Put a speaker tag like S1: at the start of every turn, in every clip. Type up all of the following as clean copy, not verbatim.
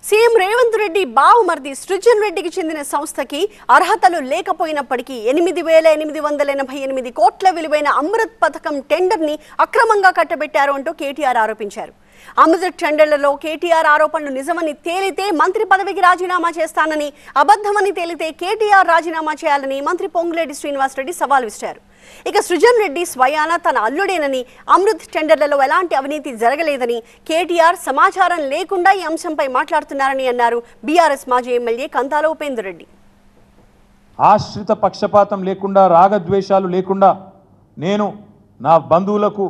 S1: CM Revanth Reddy బావుమర్ది Srujan రెడ్డికి చెందిన సంస్థకి అర్హతలు లేకపోయినప్పటికీ 8,888 కోట్ల విలువైన అమృత్ పథకం టెండర్ని అక్రమంగా కట్టబెట్టారు అంటూ కేటీఆర్ ఆరోపించారు. అమృత్ టెండర్లలో కేటీఆర్ ఆరోపణలు నిజమని తేలితే మంత్రి పదవికి రాజీనామా చేస్తానని, అబద్ధమని తేలితే కేటీఆర్ రాజీనామా చేయాలని మంత్రి పొంగులేటి శ్రీనివాసరెడ్డి సవాల్ విసిరారు. ఇక సృజన్ రెడ్డి స్వయాన తన అల్లుడేనని, అమృత్ టెండర్లలో ఎలాంటి అవినీతి జరగలేదని, కేటీఆర్ సమాచారం లేకుండా ఈ అంశంపై మాట్లాడుతున్నారని అన్నారు బీఆర్ఎస్ మాజీ ఎమ్మెల్యే కంతాల ఉపేందర్ రెడ్డి.
S2: ఆశ్రిత పక్షపాతం లేకుండా, రాగద్వేషాలు లేకుండా నేను నా బంధువులకు,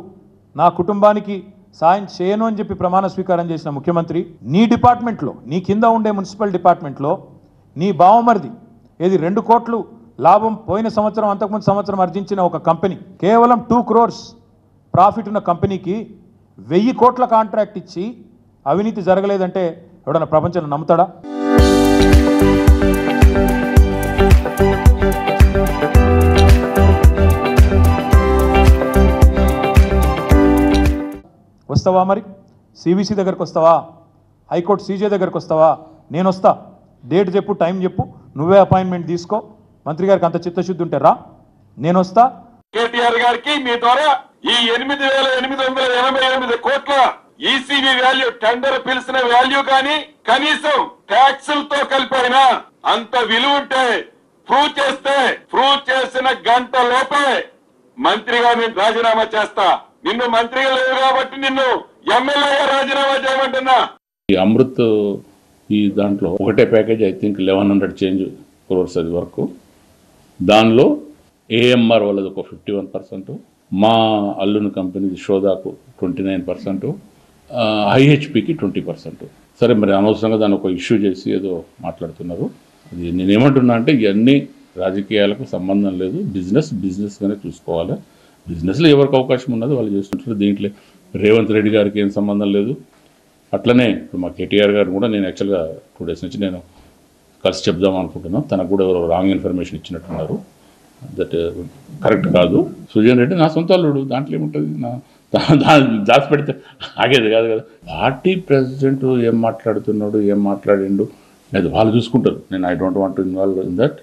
S2: నా కుటుంబానికి సాయం చేయను అని చెప్పి ప్రమాణ స్వీకారం చేసిన ముఖ్యమంత్రి, నీ డిపార్ట్మెంట్లో, నీ కింద ఉండే మున్సిపల్ డిపార్ట్మెంట్లో నీ బావమరిది 2 కోట్లు లాభం పోయిన సంవత్సరం, అంతకుముందు సంవత్సరం ఆర్జించిన ఒక కంపెనీ, కేవలం 2 crores ప్రాఫిట్ ఉన్న కంపెనీకి 1000 కోట్ల కాంట్రాక్ట్ ఇచ్చి అవినీతి జరగలేదంటే ఎవడన్నా ప్రపంచంలో నమ్ముతాడా? వస్తావా? మరి సివిసి దగ్గరకు వస్తావా? హైకోర్టు సీజే దగ్గరకు వస్తావా? నేను వస్తా. డేట్ చెప్పు, టైం చెప్పు, నువ్వే అపాయింట్మెంట్ తీసుకో. మంత్రి గారికి అంత చిత్తశుద్ధి ఉంటే రా, నేను వస్తా.
S3: కేటీఆర్ గారికి మీ ద్వారా ఈ 8,888 కోట్ల ఈసీబీ వాల్యూ, టెండర్ పిలిచిన వాల్యూ కానీ కనీసం ట్యాక్సులతో కలిపైనా అంత విలువ ఉంటే ప్రూవ్ చేసిన గంట లోపే మంత్రిగా నేను రాజీనామా చేస్తా. నిన్ను మంత్రిగా లేవు కాబట్టి నిన్ను ఎమ్మెల్యేగా రాజీనామా చేయమంటున్నా.
S4: ఈ అమృత్ ఈ దాంట్లో ఒకటే package, I think 1100 change crores అది వరకు. దానిలో ఏఎంఆర్ వాళ్ళది ఒక 51%, మా అల్లుని కంపెనీ షోదాకు 29%, ఐహెచ్పికి 20%. సరే, మరి అనవసరంగా దాన్ని ఒక ఇష్యూ చేసి ఏదో మాట్లాడుతున్నారు. అది నేనేమంటున్నా అంటే ఇవన్నీ రాజకీయాలకు సంబంధం లేదు, బిజినెస్గానే చూసుకోవాలి. బిజినెస్లో ఎవరికి అవకాశం ఉన్నది వాళ్ళు చేస్తుంటారు. దీంట్లో రేవంత్ రెడ్డి గారికి ఏం సంబంధం లేదు. అట్లనే ఇప్పుడు మా కేటీఆర్ గారు కూడా నేను యాక్చువల్గా 2 days నుంచి నేను కలిసి చెప్దాం అనుకుంటున్నాను. తనకు కూడా ఎవరో రాంగ్ ఇన్ఫర్మేషన్ ఇచ్చినట్టున్నారు. దట్ కరెక్ట్ కాదు. సృజన్ రెడ్డి నా సొంత అల్లుడు, దాంట్లో ఏముంటుంది? దాచి పెడితే ఆగేది కాదు కదా. పార్టీ ప్రెసిడెంట్ ఏం మాట్లాడుతున్నాడు, ఏం మాట్లాడిండు అది వాళ్ళు చూసుకుంటారు. నేను I don't want to involve in that.